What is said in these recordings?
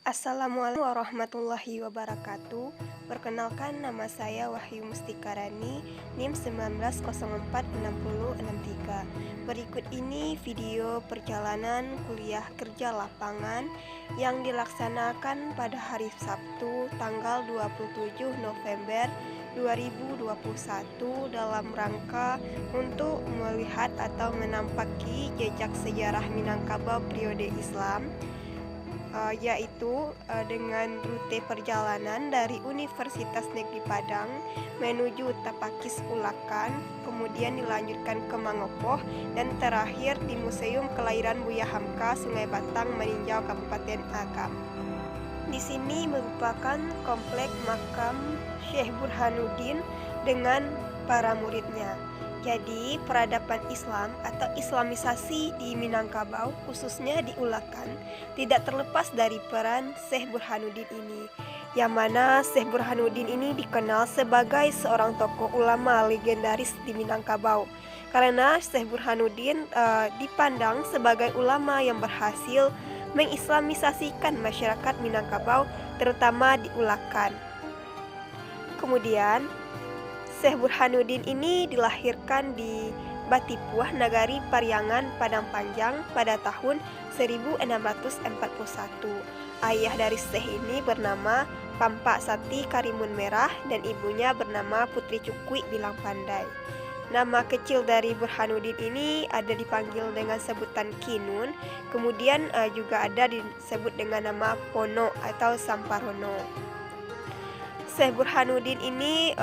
Assalamualaikum warahmatullahi wabarakatuh. Perkenalkan, nama saya Wahyu Mustikarani, NIM 19046063. Berikut ini video perjalanan kuliah kerja lapangan yang dilaksanakan pada hari Sabtu tanggal 27 November 2021 dalam rangka untuk melihat atau menampaki jejak sejarah Minangkabau periode Islam, yaitu dengan rute perjalanan dari Universitas Negeri Padang menuju Tapakis Ulakan, kemudian dilanjutkan ke Mangopoh, dan terakhir di Museum Kelahiran Buya Hamka Sungai Batang, Maninjau, Kabupaten Agam. Di sini merupakan komplek makam Syekh Burhanuddin dengan para muridnya. Jadi, peradaban Islam atau Islamisasi di Minangkabau, khususnya di Ulakan, tidak terlepas dari peran Syekh Burhanuddin ini, yang mana Syekh Burhanuddin ini dikenal sebagai seorang tokoh ulama legendaris di Minangkabau. Karena Syekh Burhanuddin dipandang sebagai ulama yang berhasil mengislamisasikan masyarakat Minangkabau, terutama di Ulakan. Kemudian, Syekh Burhanuddin ini dilahirkan di Batipuah, Nagari Pariangan, Padang Panjang pada tahun 1641. Ayah dari Syekh ini bernama Pampak Sati Karimun Merah dan ibunya bernama Putri Cukwi Bilang Pandai. Nama kecil dari Burhanuddin ini ada dipanggil dengan sebutan Kinun, kemudian juga ada disebut dengan nama Pono atau Samparono. Syekh Burhanuddin ini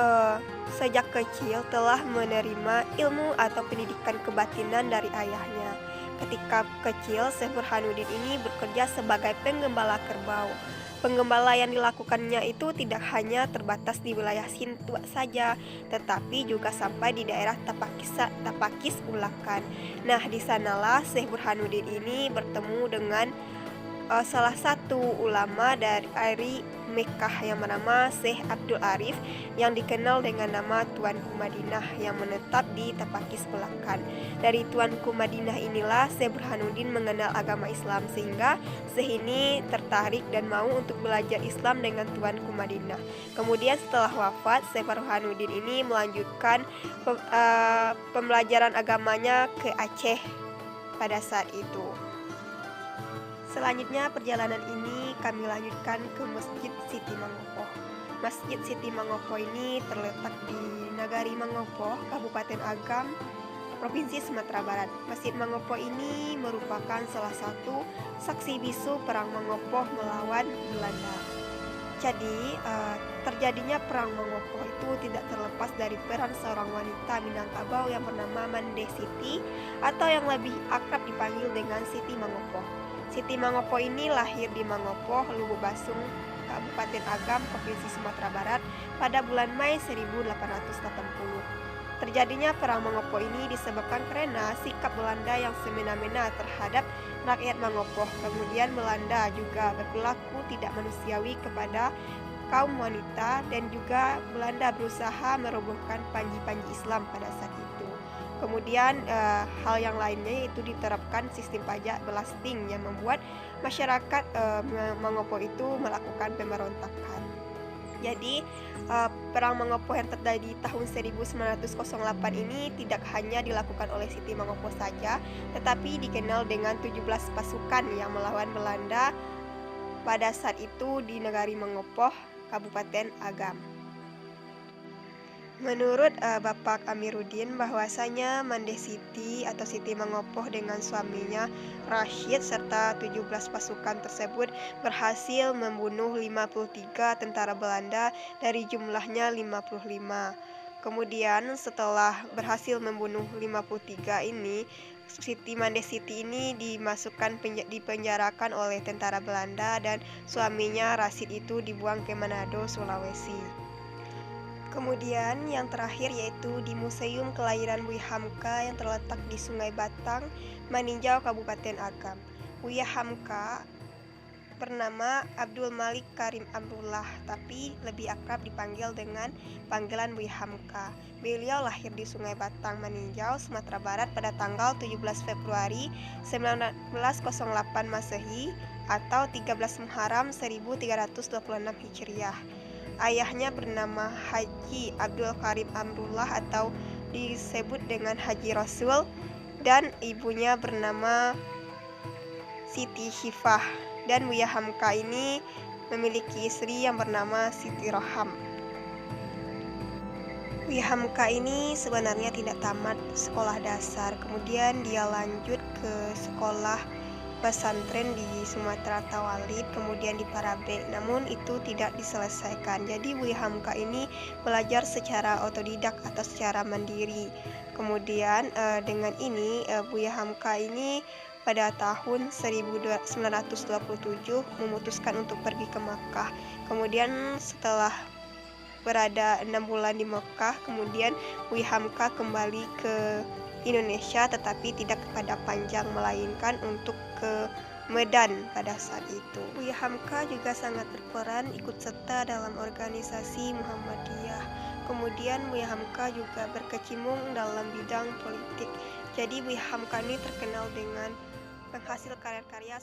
sejak kecil telah menerima ilmu atau pendidikan kebatinan dari ayahnya. Ketika kecil, Syekh Burhanuddin ini bekerja sebagai penggembala kerbau. Penggembala yang dilakukannya itu tidak hanya terbatas di wilayah Sintua saja, tetapi juga sampai di daerah Tapakis Ulakan. Nah, di sanalah Syekh Burhanuddin ini bertemu dengan salah satu ulama dari Mekkah yang bernama Syekh Abdul Arif, yang dikenal dengan nama Tuanku Madinah, yang menetap di Tapakis Ulakan. Dari Tuanku Madinah inilah Syekh Burhanuddin mengenal agama Islam, sehingga Syekh ini tertarik dan mau untuk belajar Islam dengan Tuanku Madinah. Kemudian setelah wafat, Syekh Burhanuddin ini melanjutkan pembelajaran agamanya ke Aceh pada saat itu. Selanjutnya perjalanan ini kami lanjutkan ke Masjid Siti Mangopoh. Masjid Siti Mangopoh ini terletak di Nagari Mangopoh, Kabupaten Agam, Provinsi Sumatera Barat. Masjid Mangopoh ini merupakan salah satu saksi bisu Perang Mangopoh melawan Belanda. Jadi, terjadinya Perang Mangopoh itu tidak terlepas dari peran seorang wanita Minangkabau yang bernama Mande Siti, atau yang lebih akrab dipanggil dengan Siti Mangopoh. Siti Mangopoh ini lahir di Mangopoh, Lububasung, Kabupaten Agam, Provinsi Sumatera Barat pada bulan Mei 1880. Terjadinya Perang Mangopoh ini disebabkan karena sikap Belanda yang semena-mena terhadap rakyat Mangopoh. Kemudian Belanda juga berperilaku tidak manusiawi kepada kaum wanita, dan juga Belanda berusaha merobohkan panji-panji Islam pada saat itu. Kemudian hal yang lainnya yaitu diterapkan sistem pajak belasting yang membuat masyarakat Mangopoh itu melakukan pemberontakan. Jadi Perang Mangopoh yang terjadi tahun 1908 ini tidak hanya dilakukan oleh Siti Mangopoh saja, tetapi dikenal dengan 17 pasukan yang melawan Belanda pada saat itu di Nagari Mangopoh, Kabupaten Agam. Menurut Bapak Amiruddin, bahwasanya Mande Siti atau Siti Mangopoh dengan suaminya Rashid serta 17 pasukan tersebut berhasil membunuh 53 tentara Belanda dari jumlahnya 55. Kemudian setelah berhasil membunuh 53 ini, Mande Siti ini dipenjarakan oleh tentara Belanda, dan suaminya Rashid itu dibuang ke Manado, Sulawesi. Kemudian yang terakhir yaitu di Museum Kelahiran Buya Hamka yang terletak di Sungai Batang, Maninjau, Kabupaten Agam. Buya Hamka bernama Abdul Malik Karim Abdullah, tapi lebih akrab dipanggil dengan panggilan Buya Hamka. Beliau lahir di Sungai Batang, Maninjau, Sumatera Barat pada tanggal 17 Februari 1908 Masehi atau 13 Muharram 1326 Hijriah. Ayahnya bernama Haji Abdul Karim Amrullah atau disebut dengan Haji Rasul, dan ibunya bernama Siti Hifah. Dan Buya Hamka ini memiliki istri yang bernama Siti Roham. Buya Hamka ini sebenarnya tidak tamat sekolah dasar, kemudian dia lanjut ke sekolah pesantren di Sumatera Tawalib, kemudian di Parabe, namun itu tidak diselesaikan. Jadi Buya Hamka ini belajar secara otodidak atau secara mandiri. Kemudian dengan ini Buya Hamka ini pada tahun 1927 memutuskan untuk pergi ke Makkah. Kemudian setelah berada 6 bulan di Makkah, kemudian Buya Hamka kembali ke Indonesia, tetapi tidak kepada panjang, melainkan untuk ke Medan pada saat itu. Buya Hamka juga sangat berperan ikut serta dalam organisasi Muhammadiyah. Kemudian Buya Hamka juga berkecimpung dalam bidang politik. Jadi Buya Hamka ini terkenal dengan penghasil karya-karya